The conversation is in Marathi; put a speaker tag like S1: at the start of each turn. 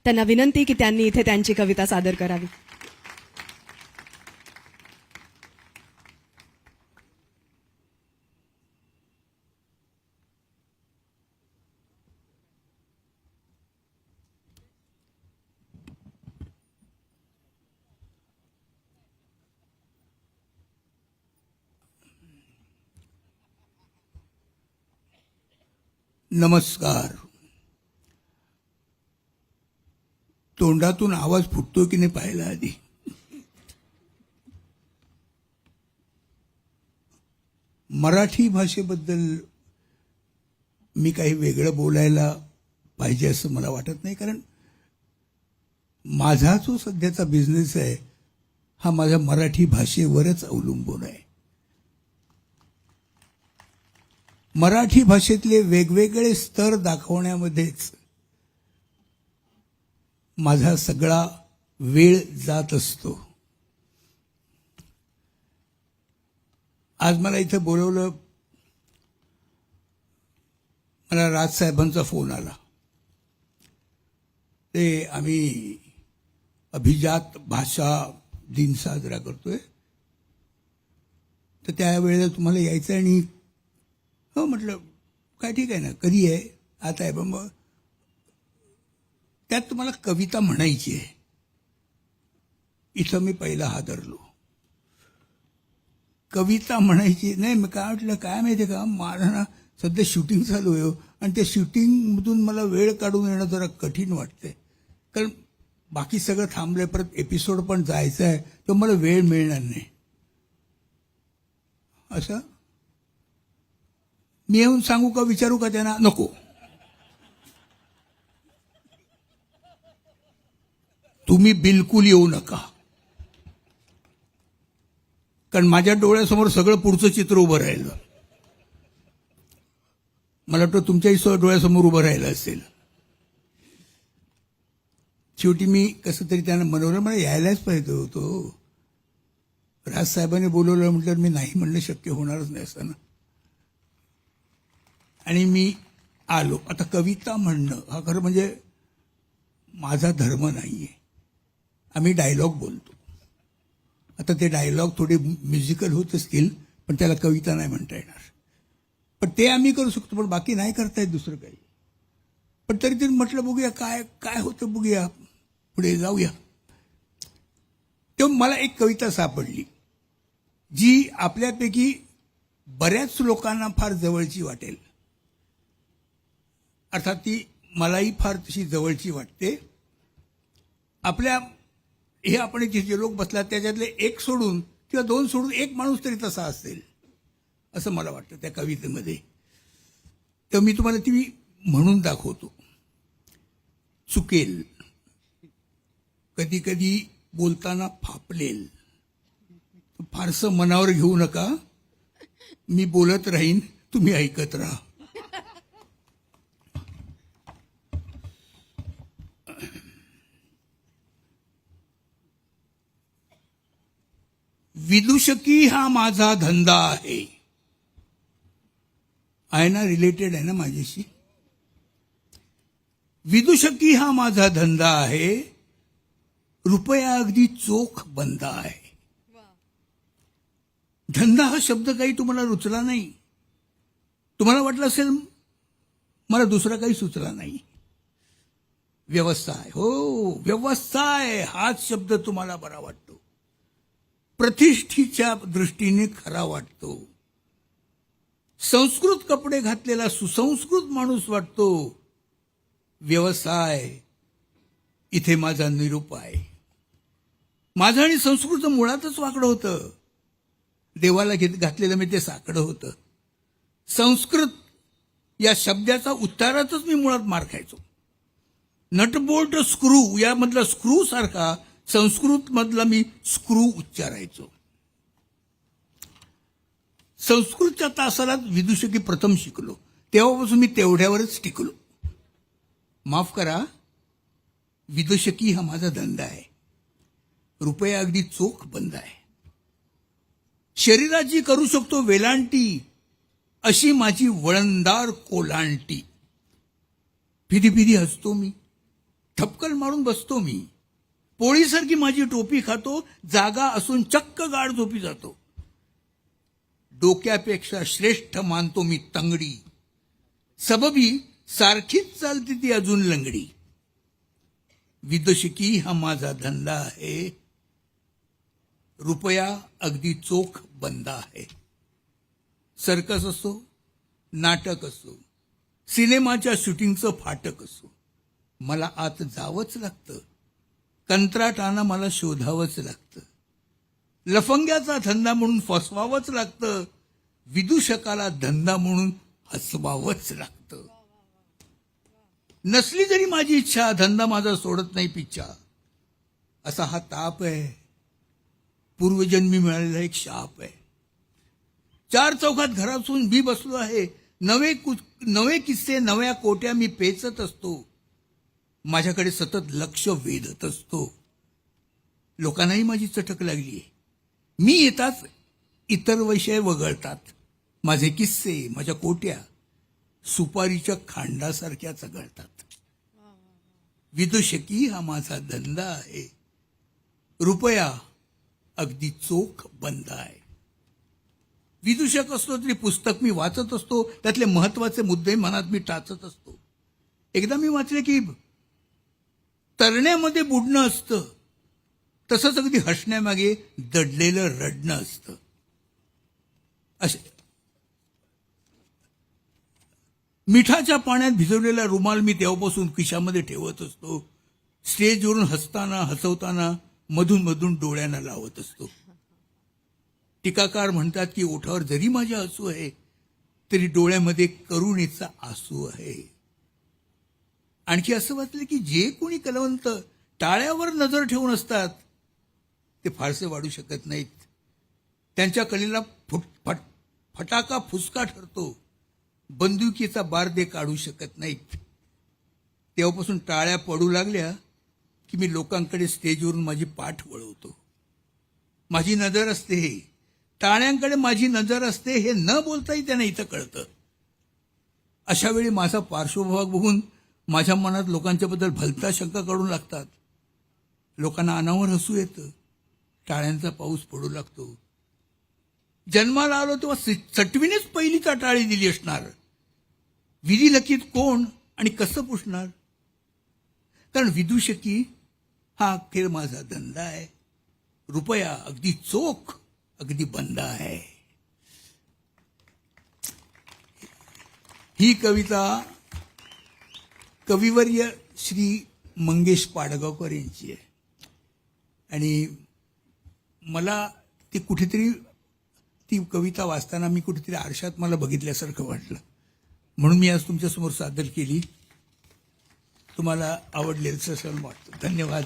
S1: त्यांना विनंती की त्यांनी इथे त्यांची कविता सादर करावी.
S2: नमस्कार. तोंडातून आवाज फुटतो की नाही पाहिला आधी. मराठी भाषेबद्दल मी काही वेगळं बोलायला पाहिजे असं मला वाटत नाही, कारण माझा जो सध्याचा बिझनेस आहे हा माझ्या मराठी भाषेवरच अवलंबून आहे. मराठी भाषेतले वेगवेगळे स्तर दाखवण्यामध्येच माझा सगळा वेळ जात असतो. आज मला इथं बोलवलं, मला राजसाहेबांचा फोन आला. ते आम्ही अभिजात भाषा दिन साजरा करतोय, तर त्यावेळेला तुम्हाला यायचं आहे. आणि हो म्हटलं काय ठीक आहे ना, कधी आहे, आता आहे. पण मग त्यात तुम्हाला कविता म्हणायची आहे. इथं मी पहिला हादरलो. कविता म्हणायची नाही. मी काय म्हटलं, काय माहिती का, माझं ना सध्या शूटिंग चालू आहे आणि त्या शूटिंगमधून मला वेळ काढून येणं जरा कठीण वाटतंय, कारण बाकी सगळं थांबलंय, परत एपिसोड पण जायचं आहे, तर मला वेळ मिळणार नाही. असं मी येऊन सांगू का, विचारू का त्यांना? नको. तुम्ही बिलकुल येऊ नका, कारण माझ्या डोळ्यासमोर सगळं पुढचं चित्र उभं राहिलं. मला वाटतं तुमच्याही डोळ्यासमोर उभं राहिलं असेल. शेवटी मी कसं तरी त्यांना मनवलं, मला यायलाच पाहिजे होतो. राजसाहेबांनी बोलवलं म्हटलं, मी नाही म्हणलं शक्य होणारच नाही असं ना. आणि मी आलो. आता कविता म्हणणं हा खरं म्हणजे माझा धर्म नाहीये. आम्ही डायलॉग बोलतो. आता ते डायलॉग थोडे म्युझिकल होत असतील, पण त्याला कविता नाही म्हणता येणार. पण ते आम्ही करू शकतो, पण बाकी नाही करता येत दुसरं काही. पण तरी म्हटलं बघूया काय काय होतं, बघूया, पुढे जाऊया. तेव्हा मला एक कविता सापडली जी आपल्यापैकी बऱ्याच लोकांना फार जवळची वाटेल. अर्थात ती मलाही फार तशी जवळची वाटते. आपल्या हे आपण जे लोक बसलात त्याच्यातले एक सोडून किंवा दोन सोडून एक माणूस तरी तसा असेल असं मला वाटतं त्या कवितेमध्ये. तर मी तुम्हाला ती म्हणून दाखवतो. चुकेल, कधी कधी बोलताना फापलेल, फारसं मनावर घेऊ नका. मी बोलत राहीन, तुम्ही ऐकत राहा. विदूषकी हा माझा धंदा आहे. आहे ना, रिलेटेड आहे ना माझ्याशी. विदूषकी हा माझा धंदा आहे, रुपया अगदी चोख बंदा आहे. धंदा हा शब्द काही तुम्हाला रुचला नाही. तुम्हाला वाटलं असेल मला दुसरा काही सुचला नाही. व्यवसाय, हो व्यवसाय हाच शब्द तुम्हाला बरा वाटतो, प्रतिष्ठेच्या दृष्टीने खरा वाटतो. संस्कृत कपडे घातलेला सुसंस्कृत माणूस वाटतो. व्यवसाय इथे माझा निरूप आहे. माझं आणि संस्कृत मुळातच वाकडं होतं. देवाला घातलेलं मी ते साकडं होतं. संस्कृत या शब्दाचा उच्चारातच मी मुळात मार खायचो. नटबोल्ट स्क्रू यामधला स्क्रू सारखा संस्कृत मधला मी स्क्रू उच्चारायचो. संस्कृतच्या तासाला विदूषकी प्रथम शिकलो. तेव्हापासून मी तेवढ्यावरच टिकलो. माफ करा, विदूषकी हा माझा धंदा आहे. रुपया अगदी चोख बंद आहे. शरीराची करू शकतो वेलांटी, अशी माझी वळणदार कोलांटी. फिदी फिदी हसतो मी, ठपकल मारून बसतो मी. पोळीसारखी माझी टोपी खातो, जागा असून चक्क गाढ झोपी जातो. डोक्यापेक्षा श्रेष्ठ मानतो मी तंगडी, सबबी सारखीच चालते ती अजून लंगडी. विदुषकी हा माझा धंदा आहे, रुपया अगदी चोख बंदा आहे. सर्कस असो, नाटक असो, सिनेमाच्या शूटिंगचं फाटक असो, मला आत जावंच लागतं. कंत्राटानं मला शोधावंच लागतं. लफंग्याचा धंदा म्हणून फसवावंच लागतं. विदूषकाला धंदा म्हणून हसवावंच लागतं. नसली जरी माझी इच्छा, धंदा माझा सोडत नाही पिच्छा. असा हा ताप आहे, पूर्वजन्मी मिळालेला एक शाप आहे. चार चौकात घरातून मी बसलो आहे. नवे किस्से नव्या कोट्या मी पेचत असतो. माझ्याकडे सतत लक्ष वेधत असतो. लोकांनाही माझी चटक लागली आहे. मी येताच इतर विषय वगळतात. माझे किस्से, माझ्या कोट्या सुपारीच्या खांडासारख्या चघळतात. विदुषकी हा माझा धंदा आहे, रुपया अगदी चोख बंद आहे. विदूषक असलो तरी पुस्तक मी वाचत असतो. त्यातले महत्वाचे मुद्दे मनात मी टाचत असतो. एकदा मी वाचले की तरण्यामध्ये बुडणं असतं, तसंच अगदी हसण्यामागे दडलेलं रडणं असतं. असे मिठाच्या पाण्यात भिजवलेला रुमाल मी तेव्हापासून खिशामध्ये ठेवत असतो. स्टेजवरून हसताना हसवताना मधून मधून डोळ्यांना लावत असतो. टीकाकार म्हणतात की ओठावर जरी माझ्या हसू आहे, तरी डोळ्यामध्ये करुणेचा आसू आहे. आणखी असं वाटलं की जे कोणी कलावंत टाळ्यावर नजर ठेवून असतात, ते फारसे वाढू शकत नाहीत. त्यांच्या कलेला फटाका फुसका ठरतो. बंदुकीचा बारदे काढू शकत नाहीत. तेव्हापासून टाळ्या पडू लागल्या की मी लोकांकडे स्टेजवरून माझी पाठ वळवतो. माझी नजर असते, टाळ्यांकडे माझी नजर असते, हे न बोलताही त्यांना इथं कळतं. अशा वेळी माझा पार्श्वभाग बघून माझ्या मनात लोकांच्याबद्दल भलता शंका काढू लागतात. लोकांना अनावर हसू येतं. टाळ्यांचा पाऊस पडू लागतो. जन्माला आलो तेव्हा चटवीनेच पहिलीचा टाळी दिली असणार. विधी लकीत कोण आणि कसं पुसणार? कारण विदूषकी हा अखेर माझा धंदा आहे, रुपया अगदी चोख अगदी बंद आहे. ही कविता कविवर्य श्री मंगेश पाडगावकर यांची आहे. आणि मला ती कुठेतरी ती कविता वाचताना मी कुठेतरी आरशात मला बघितल्यासारखं वाटलं, म्हणून मी आज तुमच्यासमोर सादर केली. तुम्हाला आवडलेलं असं वाटतं. धन्यवाद.